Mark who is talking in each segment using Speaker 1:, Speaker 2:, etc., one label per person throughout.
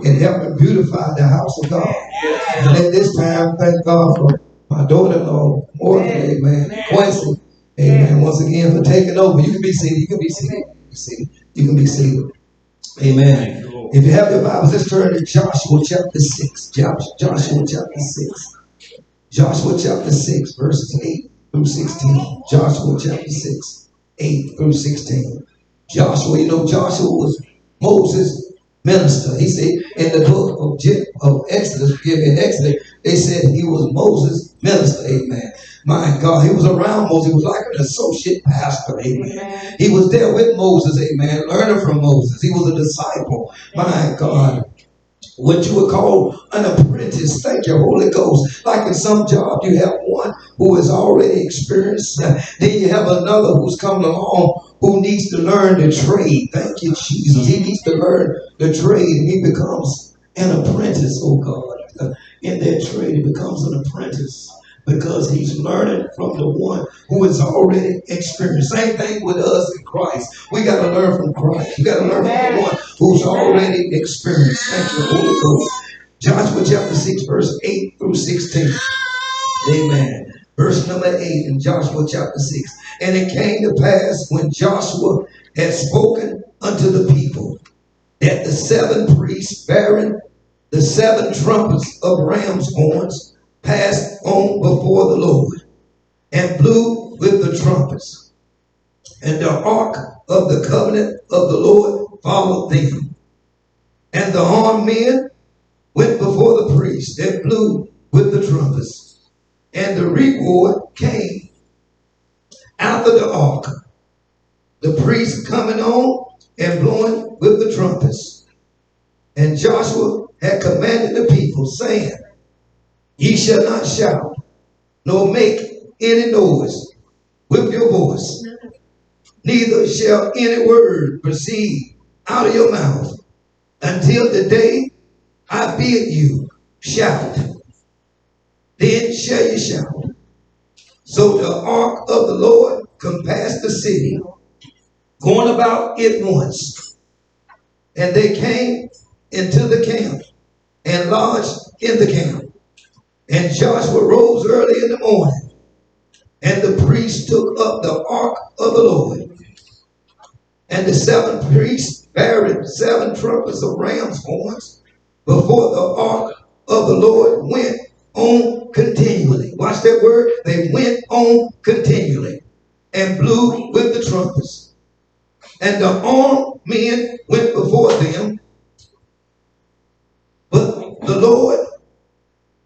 Speaker 1: and helping beautify the house of God. And at this time, thank God for my daughter-in-law, Morgan, amen, Quincy, amen, once again for taking over. You can be seated. You can be seated. You can be seated. Amen. If you have your Bibles, let's turn to Joshua chapter 6. Joshua chapter 6. Joshua chapter 6, verses 8 through 16. Joshua chapter 6, 8 through 16. Joshua, you know, Joshua was Moses' minister. He said in the book of Exodus, in Exodus, they said he was Moses' minister. Amen. My God, he was around Moses. He was like an associate pastor. Amen. He was there with Moses. Amen. Learning from Moses. He was a disciple. My God. What you would call an apprentice. Thank you, Holy Ghost. Like in some job, you have one who is already experienced. Then you have another who's coming along who needs to learn the trade. Thank you, Jesus. He needs to learn the trade, and he becomes an apprentice, oh God. In that trade, he becomes an apprentice because he's learning from the one who is already experienced. Same thing with us in Christ. We got to learn from Christ. We got to learn from the one who's already experienced. Thank you, Holy Ghost. Joshua chapter 6, verse 8 through 16. Amen. Verse number 8 in Joshua chapter 6. And it came to pass when Joshua had spoken unto the people that the 7 priests bearing the 7 trumpets of ram's horns passed on before the Lord and blew with the trumpets. And the ark of the covenant of the Lord followed them. And the armed men went before the priests that blew with the trumpets. And the reward came after the ark, the priests coming on and blowing with the trumpets. And Joshua had commanded the people, saying, Ye shall not shout, nor make any noise with your voice, neither shall any word proceed out of your mouth until the day I bid you shout. Then shall you shout. So the ark of the Lord compassed the city, going about it once. And they came into the camp and lodged in the camp. And Joshua rose early in the morning, and the priests took up the ark of the Lord. And the 7 priests bearing 7 trumpets of ram's horns before the ark of the Lord went on continually. Watch that word. They went on continually and blew with the trumpets. And the armed men went before them.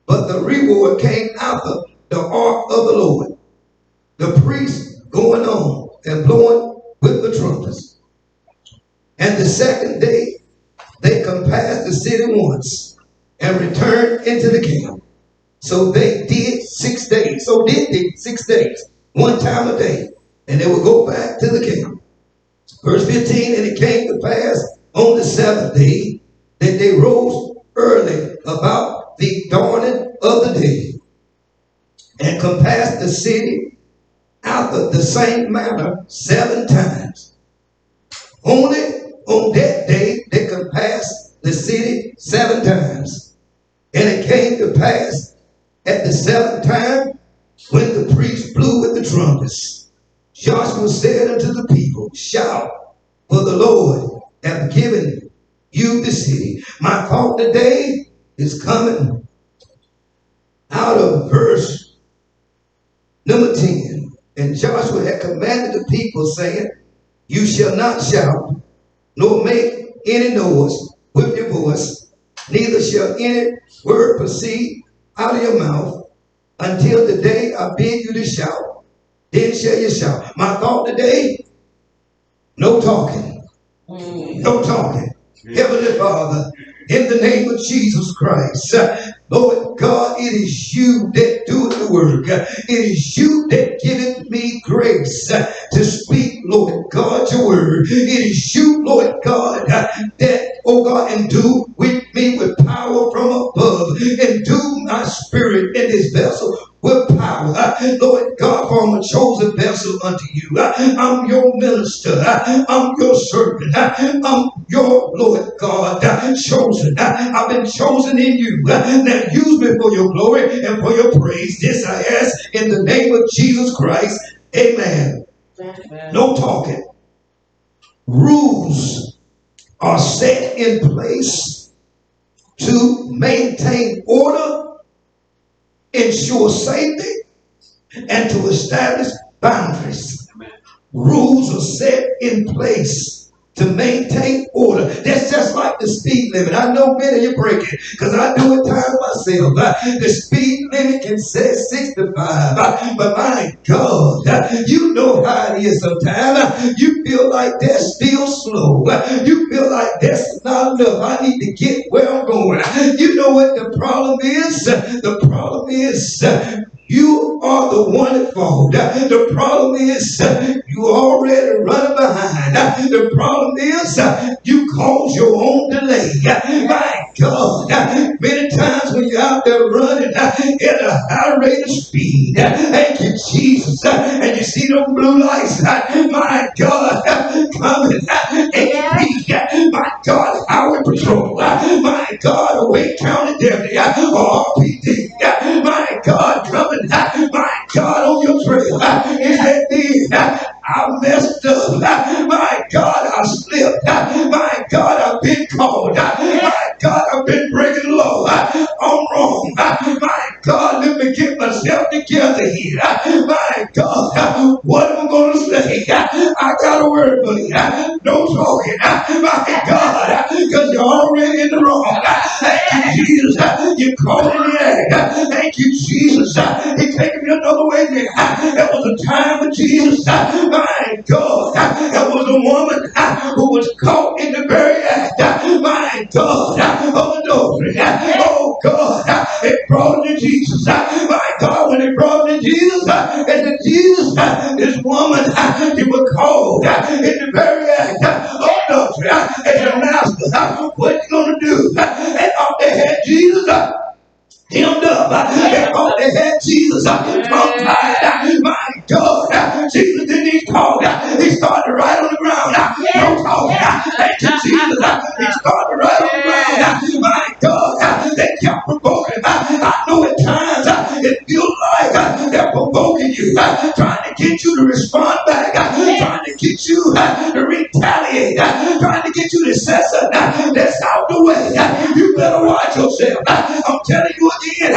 Speaker 1: But the reward came after the ark of the Lord, the priests going on and blowing with the trumpets. And the second day they compassed the city once and returned into the camp. So they did 6 days. So did they 6 days, one time a day. And they would go back to the camp. Verse 15, and it came to pass on the 7th day that they rose early about the dawning of the day and compassed the city after the same manner 7 times. Only on that day they compassed the city 7 times. And it came to pass at the 7th time when the priest blew with the trumpets, Joshua said unto the people, Shout, for the Lord hath given you the city. My thought today is coming out of verse number 10. And Joshua had commanded the people, saying, You shall not shout, nor make any noise with your voice, neither shall any word proceed out of your mouth until the day I bid you to shout. Then shall you shout. My thought today, no talking. No talking. Heavenly Father, in the name of Jesus Christ, Lord God, it is you that doeth the work. It is you that giveth me grace to speak, Lord God, your word. It is you, Lord God, that, oh God, endue with me with power from above. Endue my spirit in this vessel with power. Lord God, for I'm a chosen vessel unto you. I'm your minister. I'm your servant. I'm your Lord God chosen. I've been chosen in you. Now use me for your glory and for your praise. This I ask in the name of Jesus Christ. Amen. No talking. Rules are set in place to maintain order, ensure safety, and to establish boundaries. Rules are set in place to maintain order. That's just like the speed limit. I know many of you break it because I do it time myself. The speed limit can say 65. But my God, you know how it is sometimes. You feel like that's still slow. You feel like that's not enough. I need to get where I'm going. You know what the problem is? The problem is you are the one at fault. The problem is you already running behind. The problem is you cause your own delay. My God, many times when you're out there running at a high rate of speed, thank you, Jesus, and you see them blue lights, my God, coming, AP, my God, Highway Patrol, my God, Wake County Deputy, RPD, my God, coming, my God, on your trail, is that thing, I messed up, my God, I slipped, my God, I've been caught, my God, I've been breaking the law, I'm wrong, my God, let me get myself together here, my God, what am I going to say? I got a word for you, no talking, my God, because you're already in the wrong. Thank you, Jesus, you caught in the act. Thank you, Jesus, He taking me another way there. There was a time with Jesus, my God, there was a woman who was caught in the very act, my God, of adultery. Oh God, it brought her to Jesus. My God, when it brought her to Jesus, and to Jesus, this woman, she was caught in the very act of adultery. And your master, what you gonna do? And off they had Jesus hemmed up. They thought they had Jesus tongue-tied. My God, Jesus didn't even talk. He started right on the ground. No talking. Thank you, Jesus. He started right on the ground. My God, they kept provoking. I know at times it feels like they're provoking you, trying to get you to respond back, trying to get you to retaliate, trying to get you to say something that's out the way. You better watch yourself. I'm telling you again,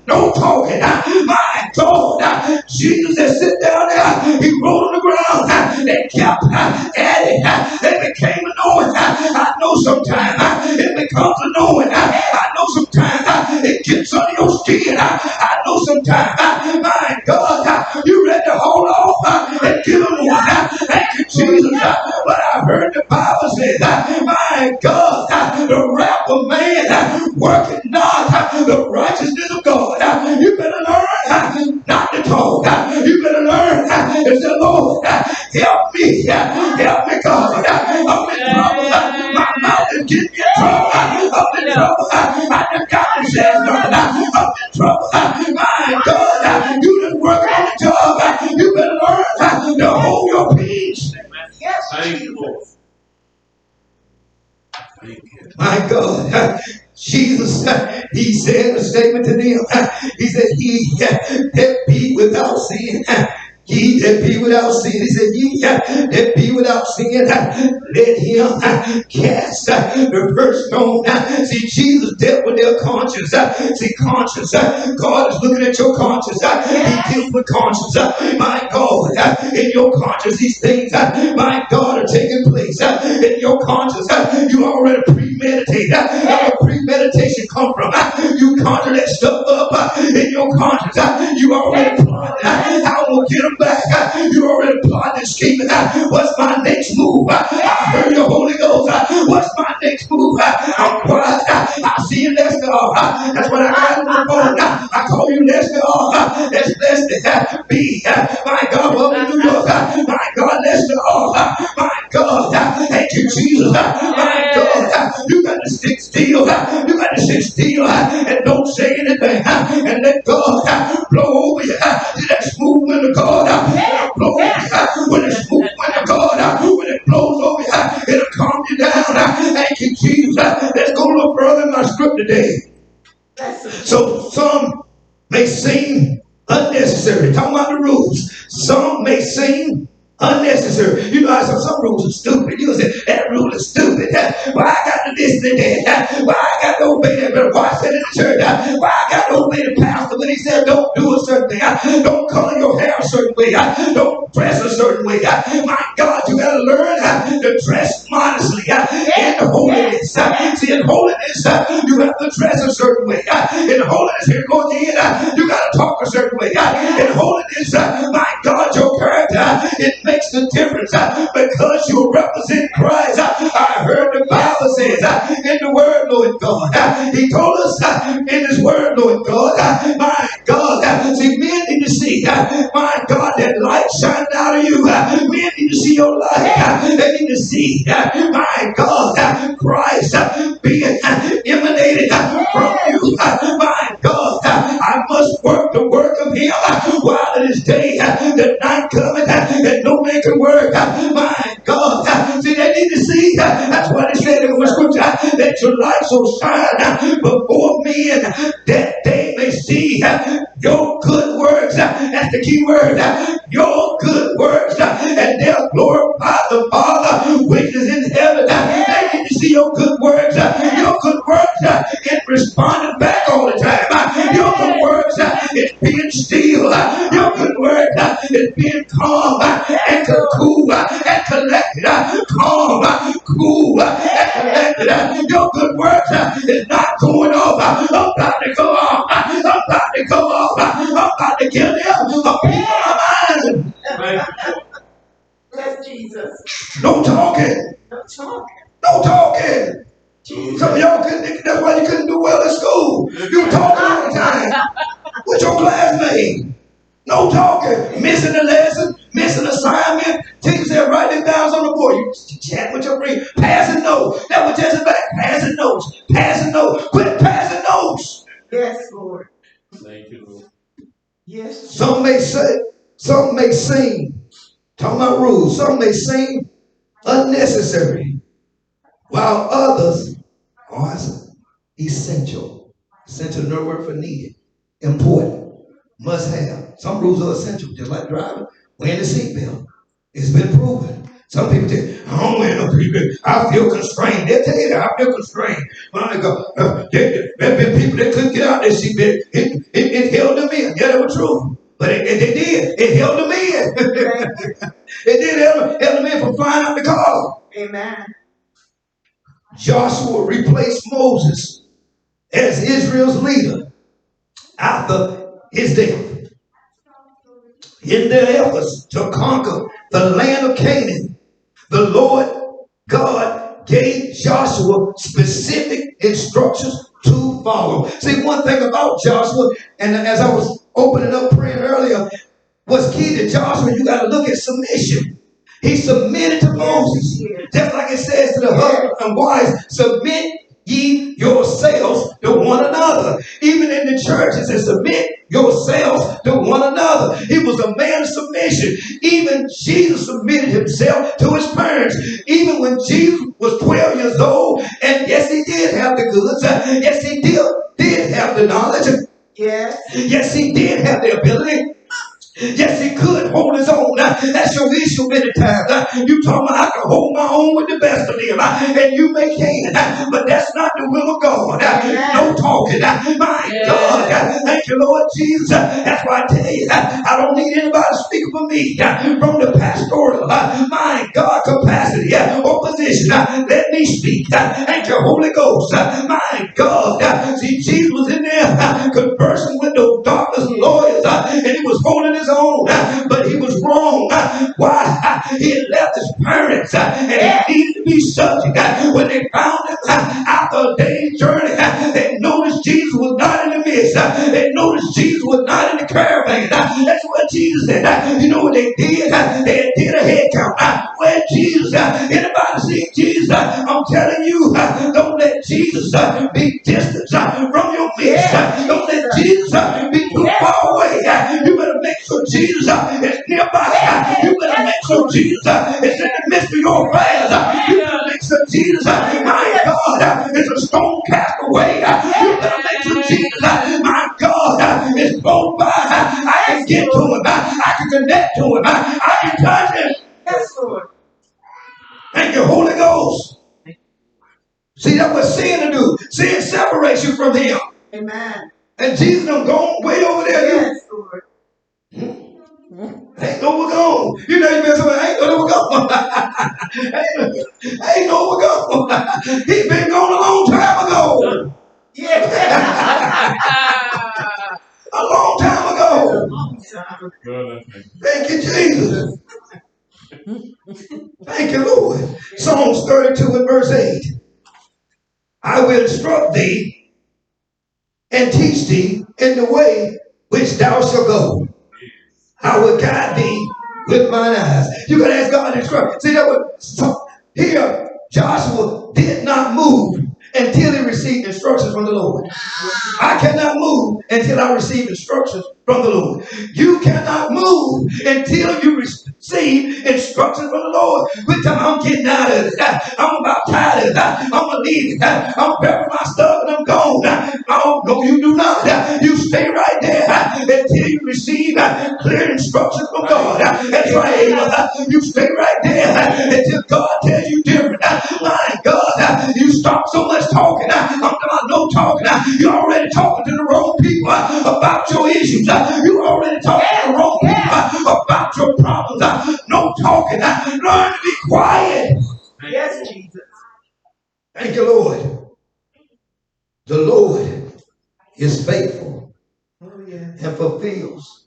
Speaker 1: no talking. My God, Jesus that sit down there, he rolled on the ground. They kept at it. It became annoying. I know sometimes it becomes annoying. I know sometimes it gets under your skin. I know sometimes, my God, you ready to hold off and give him one. Thank you, Jesus. But I heard the Bible say, my God, the wrath of man working not the righteousness of God. You better learn not to talk. You better learn to say, Lord, help me, God. I'm in trouble. My mouth is getting me in trouble. I'm in trouble. I done got to say something. I'm in trouble. My God, you done working on the job. You better learn to hold your peace. Yes, thank you, Lord. My God, Jesus, he said a statement to them. He said, he that be without sin. Ye that be without sin, he said, ye that be without sin, let him cast the first stone. See, Jesus dealt with their conscience. See, conscience, God is looking at your conscience. He deals with conscience. My God, in your conscience, these things, my God, are taking place. In your conscience, you already premeditate. Where premeditation come from? You conjure that stuff up in your conscience. You already plotted how I'm going to get them back. You already plotted and scheming. What's my next move? I heard your Holy Ghost. What's my next move? I'm quiet. I see you, Lester. That's what I got on the phone. I call you Lester. That's Lester. B. My God, welcome to New York. My God, Lester. My God, thank you, Jesus. My God, you got to stick still. You got to sit still and don't say anything. And let God blow over you. See that smooth wind of God blow over you. you, Jesus. Let's go a little further in my script today. So some may seem unnecessary. Talking about the rules. Some may seem unnecessary. You know, some rules are stupid. You say, that rule is stupid. Why I got to listen to that? Why I got to obey that? But why I said in the church? Why I got to obey the pastor when he said don't do a certain thing? Don't color your hair a certain way. Don't dress a certain way. My God, you got to learn to dress modestly in holiness. See, in holiness, you have to dress a certain way. In holiness, here it goes again, you got to talk a certain way. In holiness, my God, your character, it makes the difference because you represent Christ. I heard the Bible says in the Word, Lord God, He told us in His Word, Lord God, my God, see, men need to see, my God, that light shining out of you. Men need to see your light. They need to see, my God, Christ being emanated from you. My God, I must work the work of Him while it is day. The night cometh and no man can work. My God, see, they need to see. That's what it said in the scripture. Let your light so shine before men that they may see your good works. That's the key word. Your good works, and they'll glorify the Father which is in heaven. They need to see your good works. Your good works in responding back all the time. Your good works is being still. Your good works is being calm and cool and collected. Calm, cool, and collected. Your good works is not going off. I'm about to go off. I'm about to go off. I'm about to kill them. I'm people of mine. Bless Jesus. No talking. No talking. No talking. Jesus. Some of y'all couldn't, that's why you couldn't do well in school. You talking all the time with your classmate. No talking. Missing the lesson, missing assignment. Teacher said, write it down on the board. You chat with your friend. Passing notes. That was just about passing notes. Passing notes. Quit passing notes. Yes, Lord. Thank you, Lord. Yes. Some may seem, talking about rules, some may seem unnecessary, while others are essential. Essential is another word for needed, important, must have. Some rules are essential, just like driving, wearing the seatbelt. It's been proven. Some people tell you, I don't wear no seatbelt. I feel constrained. They'll tell you that I feel constrained. My God, there have been people that couldn't get out their seatbelt. It held them in. Yeah, that was true. But it did. It held them in. It did held them in from flying out the car. Amen. Joshua replaced Moses as Israel's leader after his death. In their efforts to conquer the land of Canaan, the Lord God gave Joshua specific instructions to follow. See, one thing about Joshua, and as I was opening up praying earlier, what's key to Joshua, you got to look at submission. He submitted to Moses. Just like it says to the husband and wives, submit ye yourselves to one another. Even in the church, it says submit yourselves to one another. He was a man of submission. Even Jesus submitted himself to his parents. Even when Jesus was 12 years old, and yes, he did have the goods. Yes, he did have the knowledge. Yes. Yes, he did have the ability. Yes, he could hold his own. That's your issue many times. You talking about I can hold my own with the best of them, and you may can, but that's not the will of God. No talking. My God, thank you, Lord Jesus. That's why I tell you, I don't need anybody speaking for me from the pastoral, my God, capacity or position. Let me speak. Thank you, Holy Ghost. My God, see, Jesus was in there conversing with those doctors and lawyers, and he was holding his own, but he was wrong. Why? He had left his parents and he needed to be subject. When they found him after a day's journey, they noticed Jesus was not in the midst. They noticed Jesus was not in the caravan. That's what Jesus said. You know what they did? They did a head count. Where Jesus? Anybody see Jesus? I'm telling you, don't let Jesus be distant from your midst. Don't let Jesus be too far away. You better make sure Jesus is nearby. You better make mix of Jesus. It's in the midst of your prayers. You better mix of Jesus. My God, it's a stone cast away. You better mix of Jesus. My God, it's blown by. I can get to him. I can connect to him. I can touch him. Yes, Lord. Thank you, Holy Ghost. See, that's what sin to do. Sin separates you from him. Amen. And Jesus done gone way over there. Yes, Lord. Ain't no we're gone. You know you been saying, ain't no we're gone. ain't no we're gone. He been gone a long time ago. Yeah. a long time ago. Thank you, Jesus. Thank you, Lord. Psalms 32 and verse 8. I will instruct thee and teach thee in the way which thou shalt go. I will guide thee with mine eyes. You can ask God to instruct. See, that was here. Joshua did not move until he received instructions from the Lord. I cannot move until I receive instructions from the Lord. You cannot move until you receive instructions from the Lord. With time, I'm getting out of it. I'm about tired of it. I'm going to leave it. I'm prepping my stuff and I'm gone. No, you do not. You stay right there until you receive clear instructions from God. That's right. You stay right there until God tells you different. My God, you stop so much talking. I'm not no talking. You're already talking to the wrong people about your issues. You're already talking to the wrong people about your problems. No talking. Learn to be quiet. Yes, Jesus. Thank you, Lord. The Lord is faithful and fulfills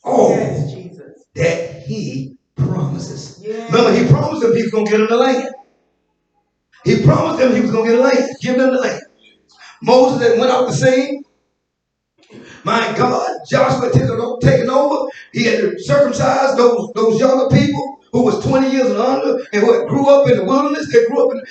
Speaker 1: all that he promises. Remember, he promised them he was going to get them the land. He promised them he was going to get a land, give them the land. Moses that went out to sea. My God, Joshua taking over. He had to circumcise those younger people who was 20 years and under and who grew up in the wilderness.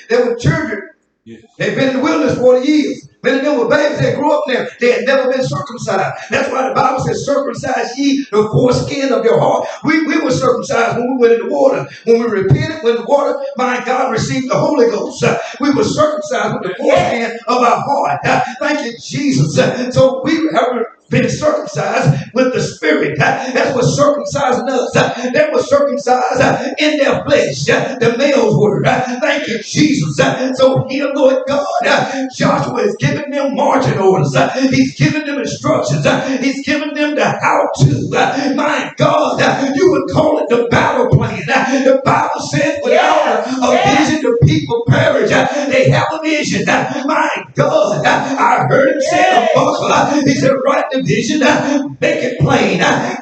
Speaker 1: They were children. Yes. They've been in the wilderness 40 years. Many of them were babies. They grew up there. They had never been circumcised. That's why the Bible says, circumcise ye the foreskin of your heart. We were circumcised when we went in the water. When we repented, when the water, my God, received the Holy Ghost. We were circumcised with the foreskin of our heart. Thank you, Jesus. So we have been circumcised with the Spirit. That's what circumcising us. They were circumcised in their flesh. The males were. Thank you, Jesus. So here, Lord God, Joshua is giving them marching orders. He's giving them instructions. He's giving them the how-to. My God, you would call it the battle plan. The Bible says without a vision, the people perish. They have a vision. My God, I heard him say a buckler. He said, write the vision, make it plain.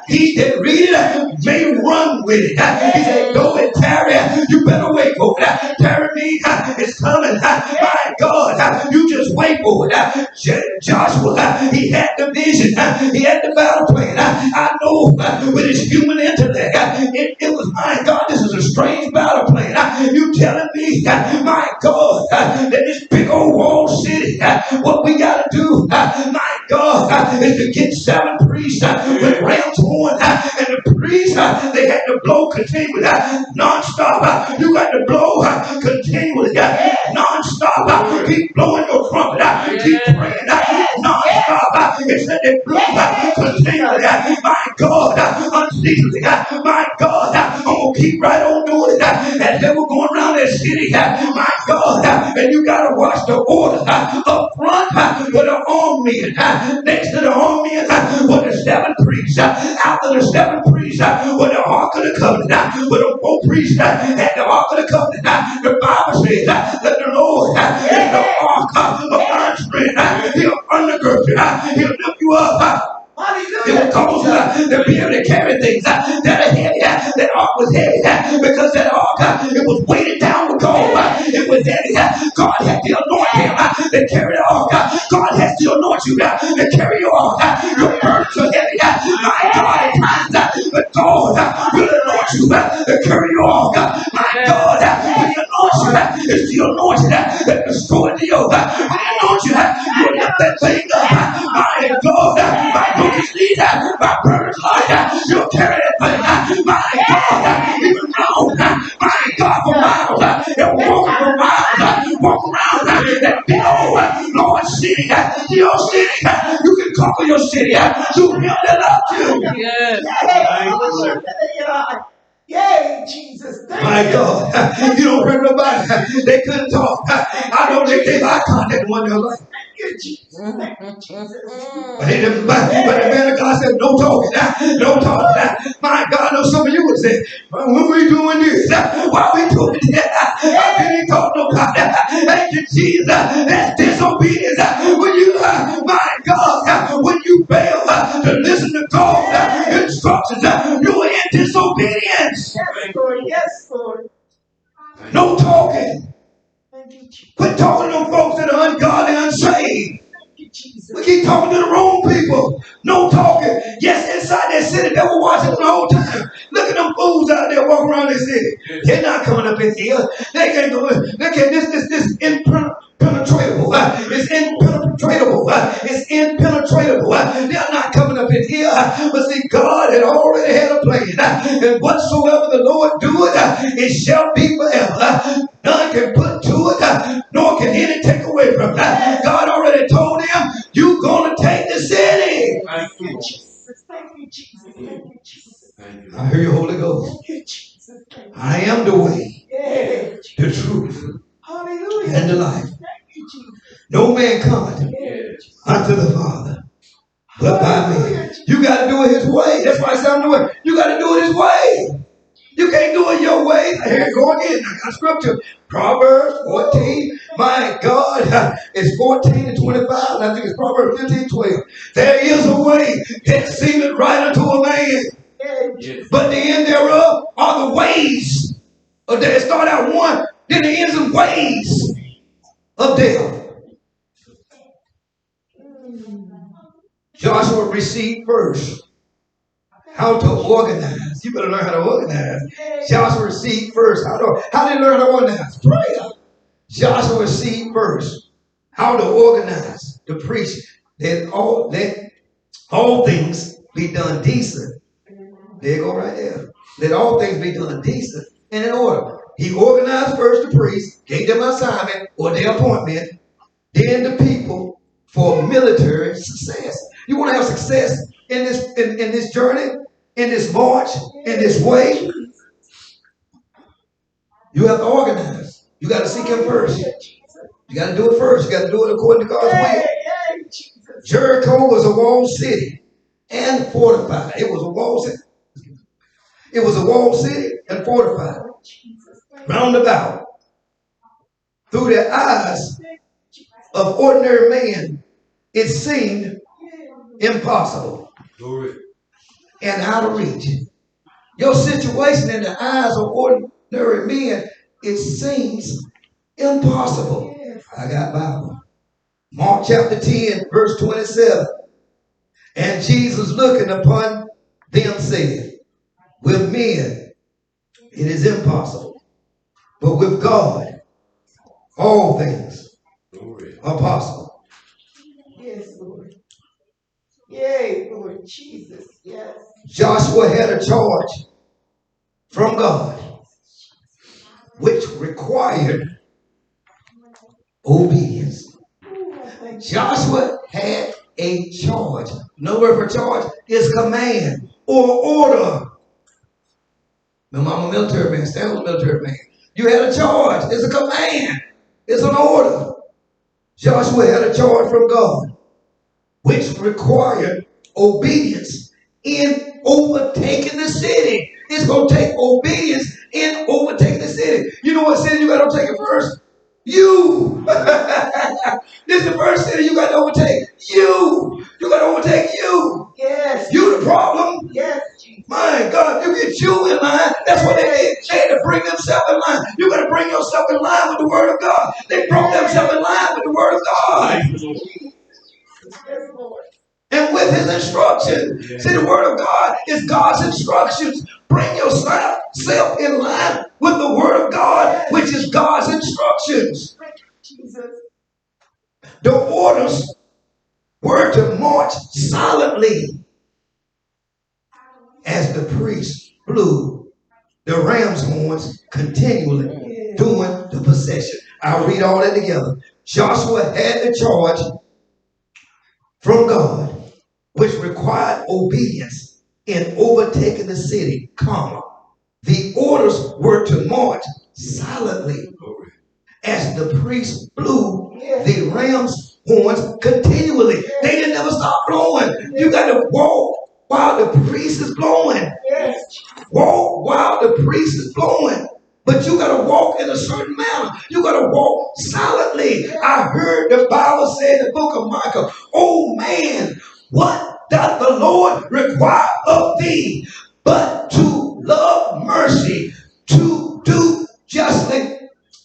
Speaker 1: He that read it may run with it. He said, go and tarry. You better wait for it. Tarry me, it's coming. My God, you just wait for it. Joshua, he had the vision. He had the battle plan. I know with his human intellect, it was, my God, this is a strange battle plan. You telling me, my God, that this big old walled city, what we got to do, my God, is to get 7 priests with ram's horn, and the priests, they had to blow continually, non-stop. You got to blow continually, non-stop. Keep blowing your trumpet, keep praying, non-stop. It said they blew continually. My God, unceasingly. My God, I'm going to keep right on doing it. As they were going around that city, my God, and you got to watch the orders up front with the armed men. Next to the armed men were the 7 priests. After the 7 priests were the Ark of the Covenant. With the 4 priests and the Ark of the Covenant. The Bible says that the Lord is the Ark of our strength. He'll undergird you. He'll lift you up. It will cause to be able to carry things that are heavy. That ark was heavy because that ark, it was weighted down with gold. It was heavy. God had to anoint him to carry the ark. God has to anoint you to carry your ark. Your burdens are heavy. My God, at times, but God will anoint you to carry your ark. My God, when he anoints you, it's the anointing that destroys the yoke. When he anoints you, you lift that thing up. My God, my God is lead, my burdens light. You'll carry that thing. My God, even city. Your city. You can conquer your city. Through him that loves you.
Speaker 2: Yes. Yay, Jesus.
Speaker 1: My God. You don't bring nobody. They couldn't talk. I know they gave eye contact one another. But the man of God said, no talking, no talking. My God, I know some of you would say, well, when we doing this? Why we doing that? I can't talk nobody. Thank you, Jesus. That's disobedience. When you, my God, when you fail to listen to God's instructions, you are in disobedience.
Speaker 2: Yes, Lord. Yes, Lord.
Speaker 1: No talking. Quit talking to them folks that are ungodly, unsaved. We keep talking to the wrong people. No talking. Yes, inside that city, they were watching the whole time. Look at them fools out there walking around this city. They're not coming up in here. They can't go in. They can't. This impenetrable. It's impenetrable. It's impenetrable. They're not coming up in here. But see, God had already had a plan. And whatsoever the Lord doeth, it shall be forever. None can put to it, nor can any take away from it. God already told him, you're going to take the city.
Speaker 2: Thank you, Jesus. Thank you, Jesus. Thank you, Jesus.
Speaker 1: I hear you, Holy Ghost. I am the way, the truth, and the life. No man cometh unto the Father but by me. You got to do it his way. That's why I said I'm doing it. You got to do it his way. You can't do it your way. Here you go again. I got scripture. Proverbs 14. My God, it's 14 and 25. And I think it's Proverbs 15, 12. There is a way that seemeth right unto a man. But the end thereof are the ways. It start out one, then the ends of ways of death. Joshua received first how to organize. You better learn how to organize. Joshua received first. How did he learn how to organize? Prayer. Joshua received first how to organize, to preach. Let all things be done decent. There you go right there. Let all things be done decent and in order. He organized first the priests, gave them an assignment or their appointment, then the people for military success. You want to have success in this journey, in this march, in this way, you have to organize. You got to seek him first. You got to do it first. You got to do it according to God's will. Jericho was a walled city and fortified. It was a walled city. It was a walled city and fortified. Round about. Through the eyes of ordinary man, it seemed impossible and out of reach. Your situation in the eyes of ordinary men, it seems impossible. I got Bible. Mark chapter 10, verse 27. And Jesus looking upon them said, with men it is impossible, but with God all things are possible.
Speaker 2: Yes, Lord. Yay, Lord Jesus. Yes.
Speaker 1: Joshua had a charge from God, which required obedience. Joshua had a charge. No word for charge is command or order. Remember, I'm a military man. Stan was a military man. You had a charge. It's a command. It's an order. Joshua had a charge from God, which required obedience in overtaking the city. It's going to take obedience in overtaking the city. You know what city you got to overtake it first? You. This is the first city you got to overtake. You. You got to overtake you.
Speaker 2: Yes.
Speaker 1: You the problem.
Speaker 2: Yes.
Speaker 1: My God, you get you in line. That's what they did. They had to bring themselves in line. You got to bring yourself in line with the word of God. They brought themselves in line with the word of God.
Speaker 2: Yes, Lord.
Speaker 1: And with his instruction. See, the word of God is God's instructions. Bring yourself in line with the word of God, which is God's instructions. The orders were to march silently as the priest blew the ram's horns continually during the procession. I'll read all that together. Joshua had the charge from God, which required obedience in overtaking the city, comma. The orders were to march silently as the priest blew the ram's horns continually. They didn't ever stop blowing. You got to walk while the priest is blowing. Walk while the priest is blowing. But you got to walk in a certain manner. You got to walk silently. I heard the Bible say in the book of Micah, oh man, what doth the Lord require of thee but to love mercy, to do justly,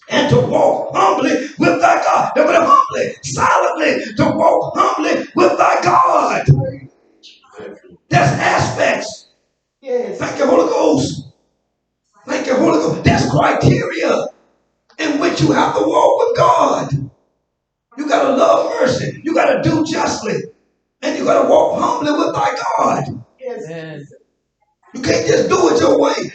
Speaker 1: and to walk humbly with thy God. But humbly, silently, to walk humbly with thy God. That's aspects. Thank you, Holy Ghost. Thank you, Holy Ghost. That's criteria in which you have to walk with God. You got to love mercy. You got to do justly. And you got to walk humbly with thy God. Yes. You can't just do it your way.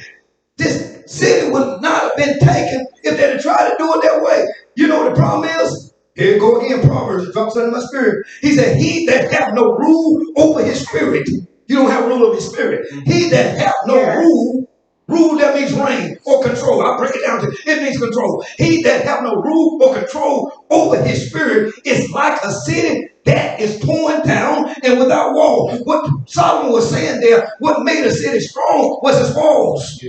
Speaker 1: This city would not have been taken if they'd have tried to do it their way. You know what the problem is? Here you go again, Proverbs, drops into my spirit. He said, he that have no rule over his spirit. You don't have rule over your spirit. He that have no rule that means reign or control. I'll break it down to it means control. He that have no rule or control over his spirit is like a city that is torn down and without walls. What Solomon was saying there, what made a city strong was its walls.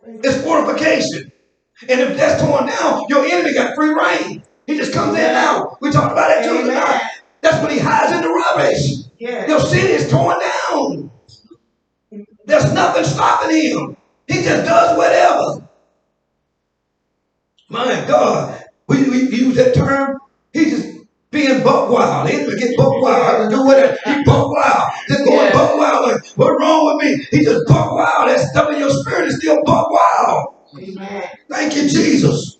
Speaker 1: It's fortification. And if that's torn down, your enemy got free reign. He just comes in and out. We talked about that too tonight. That's when he hides in the rubbish. Your city is torn down. There's nothing stopping him. He just does whatever. My God. We use that term. He just being buck wild. He didn't get buck wild. Do whatever. He buck wild. Just going buck wild. Like, what's wrong with me? He just buck wild. That stuff in your spirit is still buck wild. Amen. Thank you, Jesus.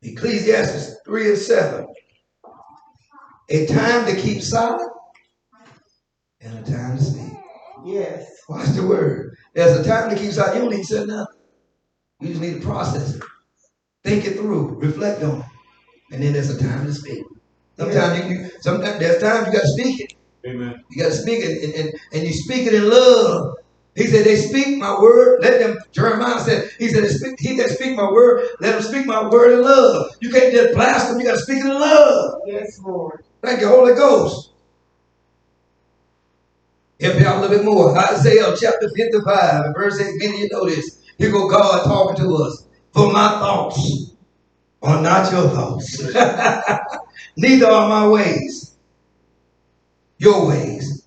Speaker 1: Ecclesiastes 3:7. A time to keep silent and a time to speak. Yes. Watch the word. There's a time to keep silent. You don't need to say nothing. You just need to process it. Think it through. Reflect on it. And then there's a time to speak. Sometimes there's times you got to speak it. Amen. You got to speak it and you speak it in love. He said, they speak my word. Let them, Jeremiah said, he said, he that speak my word, let them speak my word in love. You can't just blast them. You got to speak it in love. Yes, Lord. Thank you, Holy Ghost. Help you out a little bit more. Isaiah chapter 55, verse 8. Many of you know this. Here go God talking to us. For my thoughts are not your thoughts. Neither are my ways your ways,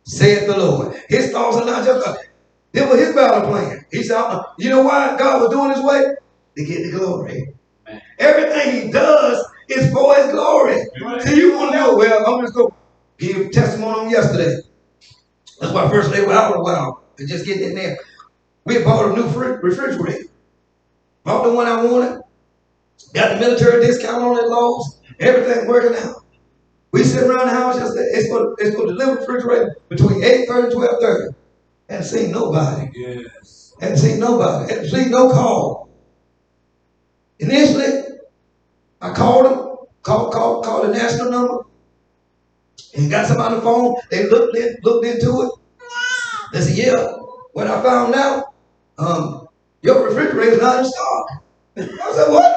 Speaker 1: saith the Lord. His thoughts are not your thoughts. It was his battle plan. He said, you know why God was doing his way? To get the glory. Amen. Everything he does is for his glory. Amen. So you want to know, well, I'm just going to give testimony on yesterday. That's why first they were out a while and just getting in there. We bought a new refrigerator. Bought the one I wanted. Got the military discount on it, Lowe's. Everything working out. We sit around the house yesterday. It's going to deliver the refrigerator between 8:30 and 12:30. Hadn't seen nobody. Yes. Hadn't seen nobody. Hadn't seen no call. Initially, I called them. Called the national number. And got somebody on the phone. They looked into it. They said, yeah. When I found out, your refrigerator's not in stock. I said, what?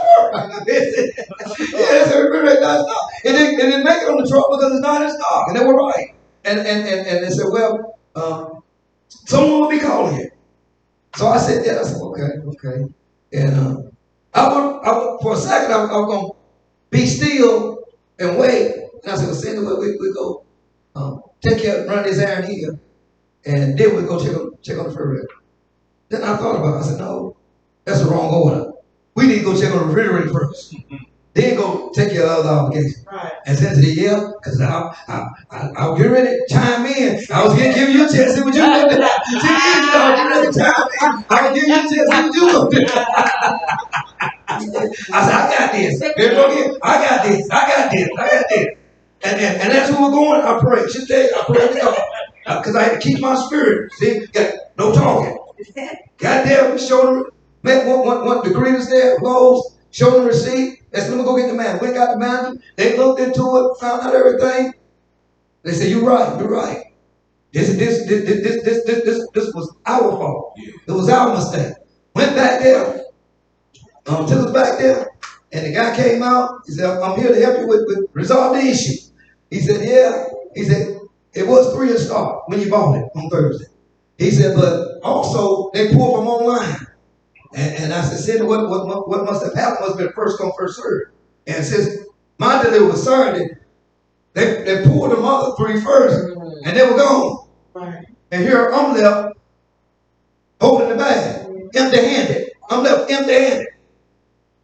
Speaker 1: Yes, the refrigerator's not in stock. And they didn't make it on the truck because it's not in stock. And they were right. And they said, well, someone will be calling you. So I said, yeah. I said, okay. And I would, for a second, I was going to be still and wait. And I said, well, send it, we go take care, run this errand here. And then we go check on the refrigerator. Then I thought about it. I said, no, that's the wrong order. We need to go check on the refrigerator first. Then go take care of the other obligations. Right. And since they because I'll get ready to chime in. I was going to give you a chance to see what you want to do. I was getting ready to chime in. I can give you a chance to see what you want to do. I said, I got this. I got this. And that's where we're going. I pray. I pray because I had to keep my spirit. See, no talking. Got there, showed her, met one the greeters there, Lowe's, showed them the receipt. They said, let me go get the man. Went got the man. They looked into it, found out everything. They said, you're right, you're right. This was our fault. It was our mistake. Went back there, took us back there, and the guy came out. He said, I'm here to help you with resolve the issue. He said, yeah. He said, it was 3 star when you bought it on Thursday. He said, but also they pulled from online. And I said, Cindy, what must have happened must have been first come, first served. And since my delivery was Saturday, they pulled them other 3 first, and they were gone.
Speaker 2: Right.
Speaker 1: And here I'm left holding the bag, empty-handed. I'm left empty-handed.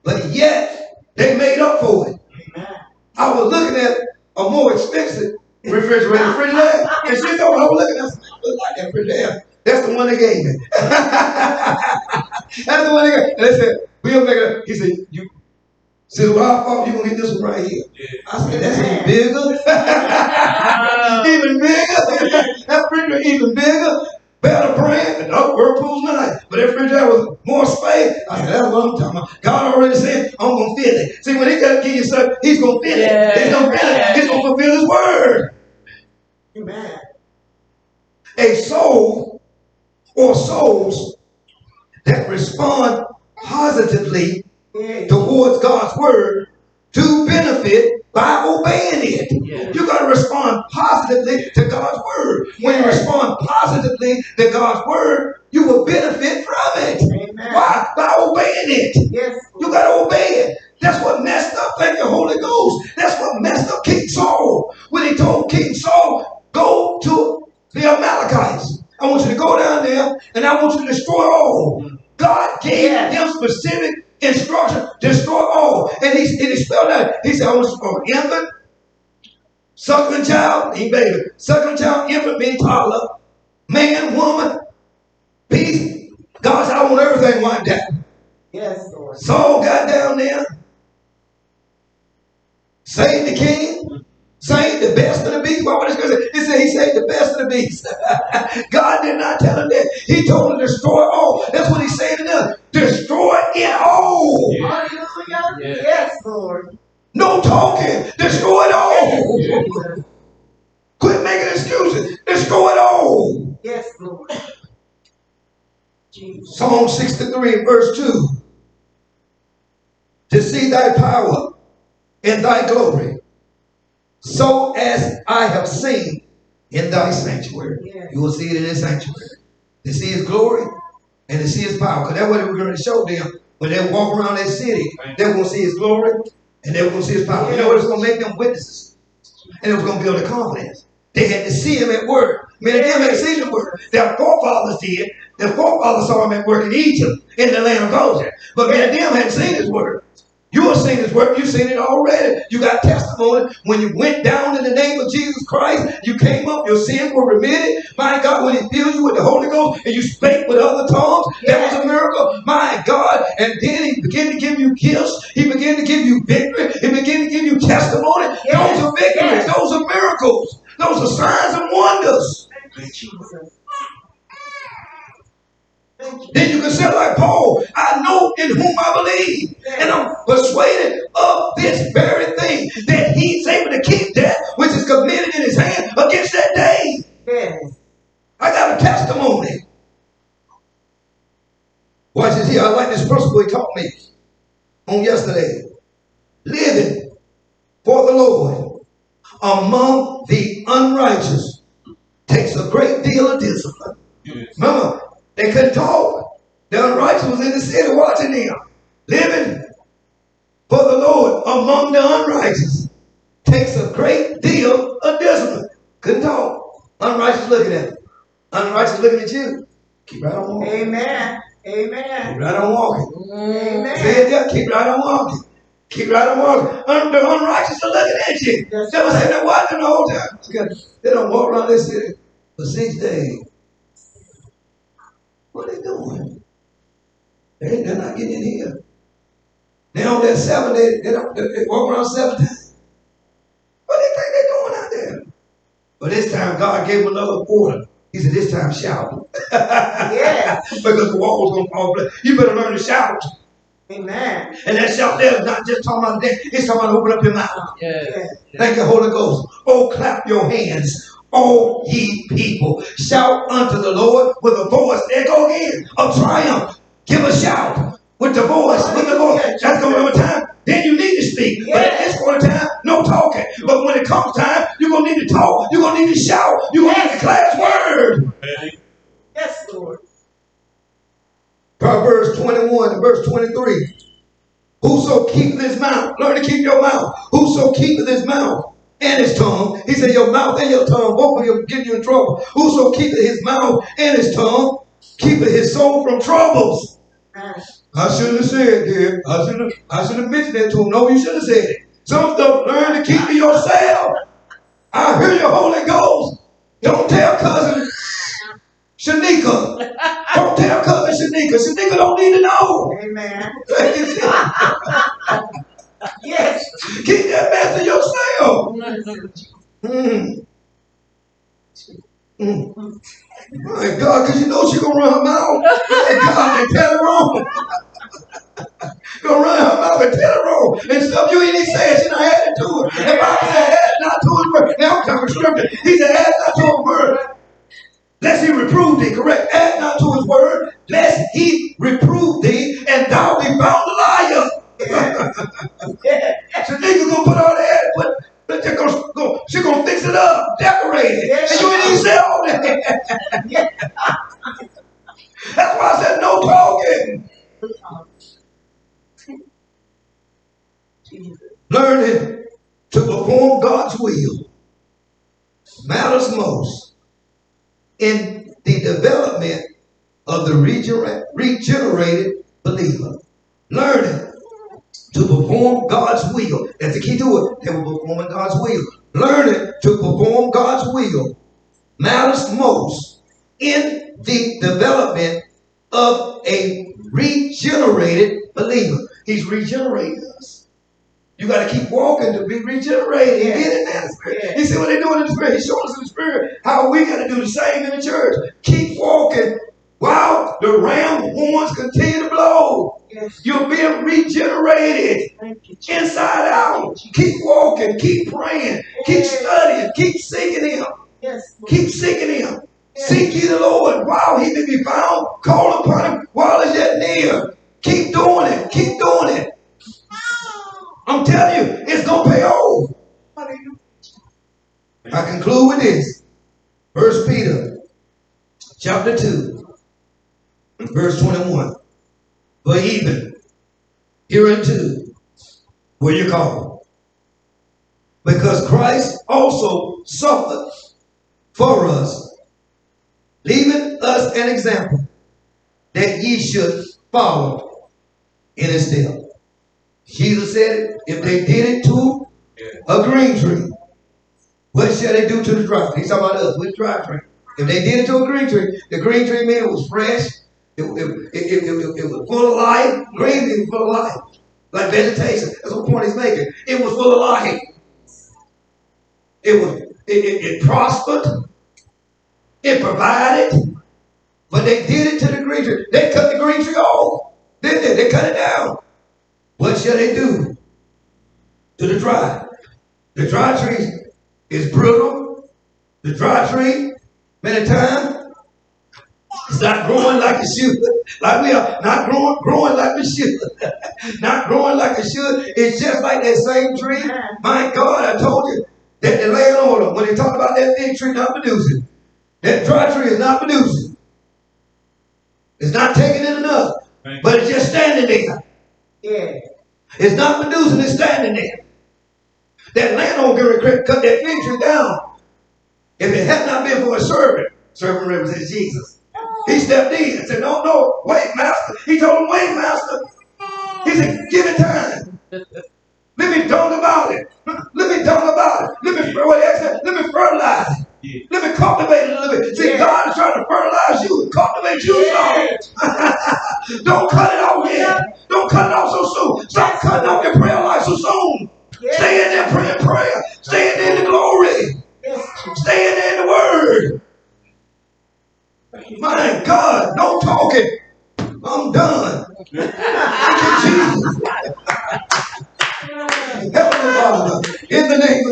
Speaker 1: But yet, they made up for it.
Speaker 2: Amen.
Speaker 1: I was looking at a more expensive refrigerator, and she told me, I was looking at something like that refrigerator. That's the one they gave me. That's the one they gave me. And they said, we'll make it. He said, you said, well, I thought you were going to get this one right here. I said, that's even bigger. Even bigger. That refrigerator even bigger. Better brand. And the Whirlpool's nice. But that refrigerator was more space. I said, that's what I'm talking about. God already said, I'm going to fit it. See, when he got to give you stuff, he's going to fit it. He's going to fit it. He's going to fulfill his word.
Speaker 2: Amen.
Speaker 1: A soul or souls that respond positively towards God's word to benefit by obeying it. Yeah. You got to respond positively to God's word. Yeah. When you respond positively to God's word, you will benefit from it. Amen. Why? By obeying it. Yes. You got to obey it. That's what messed up. Thank you, Holy Ghost. That's what messed up King Saul. When he told King Saul, go to the Amalekites. I want you to go down there and I want you to destroy all. God gave him specific instruction, destroy all. And he spelled out, he said, I want you to destroy infant, suckling child, he baby, suckling child, infant, meaning toddler, man, woman, beast. God said, I want everything wiped out.
Speaker 2: Yes, Lord.
Speaker 1: Saul got down there, saved the king, saved the best of the beast. What is it? He said he saved the best of the beast. God did not tell him that. He told him to destroy all. That's what he's saying to them. Destroy it all.
Speaker 2: Yeah. Hallelujah. Yes, Lord.
Speaker 1: No talking. Destroy it all. Yes. Quit making excuses. Destroy it all.
Speaker 2: Yes, Lord. Jesus.
Speaker 1: Psalm 63, verse 2. To see thy power and thy glory, so as I have seen in thy sanctuary. Yes. You will see it in his sanctuary. To see his glory and to see his power. Because that's what we're going to show them. When they walk around that city, they're going to see his glory and they're going to see his power. Yes. You know what? It's going to make them witnesses. And it was going to build a confidence. They had to see him at work. Many of them had seen him work. Their forefathers did. Their forefathers saw him at work in Egypt, in the land of Goshen. But many of them hadn't seen his work. You have seen his work. You've seen it already. You got testimony. When you went down in the name of Jesus Christ, you came up, your sins were remitted. My God, when he filled you with the Holy Ghost and you spake with other tongues, that was a miracle. My God. And then he began to give you gifts. He began to give you victory. He began to give you testimony. Those are victories. Those are miracles. Those are signs and wonders.
Speaker 2: Thank you, Jesus.
Speaker 1: Then you can say like Paul, I know in whom I believe. And I'm persuaded of this very thing, that he's able to keep that which is committed in his hand against that day. Yes. I got a testimony. Watch this here. I like this principle he taught me on yesterday. Living for the Lord among the unrighteous takes a great deal of discipline. Yes. Remember, they couldn't talk. The unrighteous was in the city watching them. Living for the Lord among the unrighteous takes a great deal of discipline. Couldn't talk. Unrighteous looking at them. Unrighteous looking at you. Keep right on walking.
Speaker 2: Amen. Amen.
Speaker 1: Keep right on walking.
Speaker 2: Amen.
Speaker 1: Say it there. Keep right on walking. Keep right on walking. The unrighteous are looking at you. Yes, they were saying they're watching the whole time. Because they don't walk around this city for 6 days. What are they doing? They're not getting in here. Now on that 7 day, they walk around 7 times. What do they think they're doing out there? But this time God gave them another order. He said, this time shout.
Speaker 2: Yeah.
Speaker 1: Because the wall was going to fall. You better learn to shout.
Speaker 2: Amen.
Speaker 1: And that shout there is not just talking about that. It's talking about open up your mouth.
Speaker 2: Yes.
Speaker 1: Thank you, Holy Ghost. Oh, clap your hands, all ye people. Shout unto the Lord with a voice. There go again. Of triumph. Give a shout with the voice. With the voice. That's going to be time. Then you need to speak. But at this point in time, no talking. But when it comes time, you're going to need to talk. You're going to need to shout. You're going to need to declare His word.
Speaker 2: Yes, Lord.
Speaker 1: Proverbs 21 and verse 23. Whoso keepeth his mouth, learn to keep your mouth. Whoso keepeth his mouth and his tongue, he said your mouth and your tongue, both of them get you in trouble. Whoso keepeth his mouth and his tongue, keepeth his soul from troubles. I shouldn't have said that. I should have mentioned that to him. No, you should have said it. Some stuff learn to keep to yourself. I hear your Holy Ghost. Don't tell cousin Shanika. Don't tell cousin Shanika. Shanika don't need to know.
Speaker 2: Amen. Yes.
Speaker 1: Keep that mess to yourself. My God, because you know she's going to run her mouth. And God, and tell her wrong. Going to run her mouth and tell her wrong. And stuff you ain't even saying, she done added to it. And Bible said, add not to his word. Now I'm talking scripture. He said, add not to his word, lest he reprove thee. Correct. Add not to his word, lest he reprove thee, and thou be found a liar. So niggas gonna put all that, but she's gonna fix it up, decorate it.
Speaker 2: Yes.
Speaker 1: And you ain't even say all that. That's why I said no talking. Learning to perform God's will matters most in the development of the regenerated believer. Learning to perform God's will. That's the key to it. They were performing God's will. Learning to perform God's will matters most in the development of a regenerated believer. He's regenerating us. You got to keep walking to be regenerated. Get in that spirit. He said what they're doing in the spirit. He's showing us in the spirit how we got to do the same in the church. Keep walking while the ram horns continue to blow. Yes. You're being regenerated inside out. Keep walking. Keep praying. Keep studying. Keep seeking Him. Yes. Keep seeking Him. Yes. Seek ye the Lord while He may be found. Call upon Him while He's yet near. Keep doing it. Keep doing it. I'm telling you, it's going to pay off. I conclude with this. 1 Peter chapter 2, verse 21. But even hereunto were you called, because Christ also suffered for us, leaving us an example that ye should follow in His steps. Jesus said it, if they did it to a green tree, what shall they do to the dry tree? He's talking about us with the dry tree. If they did it to a green tree, the green tree meant it was fresh, it was full of life. Green means full of life. Like vegetation. That's what the point he's making. It was full of life. It prospered. It provided. But they did it to the green tree. They cut the green tree off. They cut it down. What shall they do to the dry? The dry tree is brittle. The dry tree, many times, it's not growing like it should. Like we are not growing like we should. Not growing like it should. It's just like that same tree. My God, I told you that they lay in order. When they talk about that fig tree not producing, that dry tree is not producing. It's not taking in enough. But it's just standing there. Yeah. It's not producing, it's standing there. That landowner can cut that fig tree down. If it had not been for a servant represents Jesus. He stepped in and said, no, wait, master. He told him, wait, master. He said, give it time. Let me talk about it. Let me talk about it. Let me fertilize it. Yeah. Let me cultivate it a little bit. See, yeah. God is trying to fertilize you and cultivate you. Yeah. Don't cut it off yet. Don't cut it off so soon. Stop cutting off your prayer life so soon. Yeah. Stay in there praying prayer. Stay in there in the glory. Yeah. Stay in there in the word. My God, no talking. I'm done. Thank you, Jesus.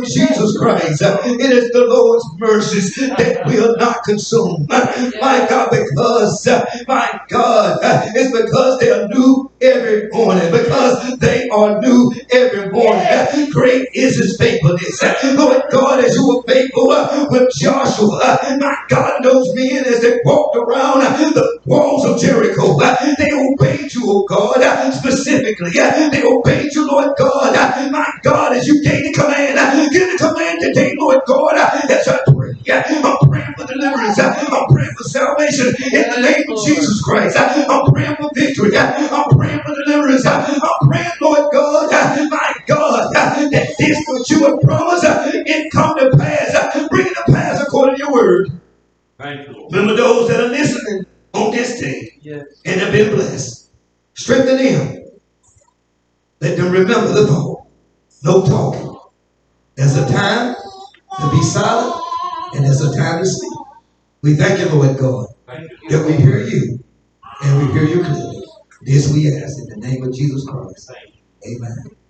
Speaker 1: of Jesus Christ. It is the Lord's mercies that will not consume. My God, because, my God, it's because they are new every morning. Because they are new every morning. Great is his faithfulness. Lord God, as you were faithful with Joshua, my God, those men as they walked around the walls of Jericho, they obeyed you, oh God, specifically. They obeyed you, Lord God. My God, as you gave the command, give the command today, Lord God, as I pray. I'm praying for deliverance. I'm praying for salvation in the name of Jesus Christ. I'm praying for victory. I'm praying for deliverance. I'm praying, Lord God, my God, that this what you have promised, it come to pass. Bring it to pass according to your word. Thank you. Remember those that are listening on this day and have been blessed. Strengthen them. Let them remember the thought. No talking. There's a time to be silent and there's a time to speak. We thank you, Lord God, that we hear you and we hear you clearly. This we ask in the name of Jesus Christ. Amen.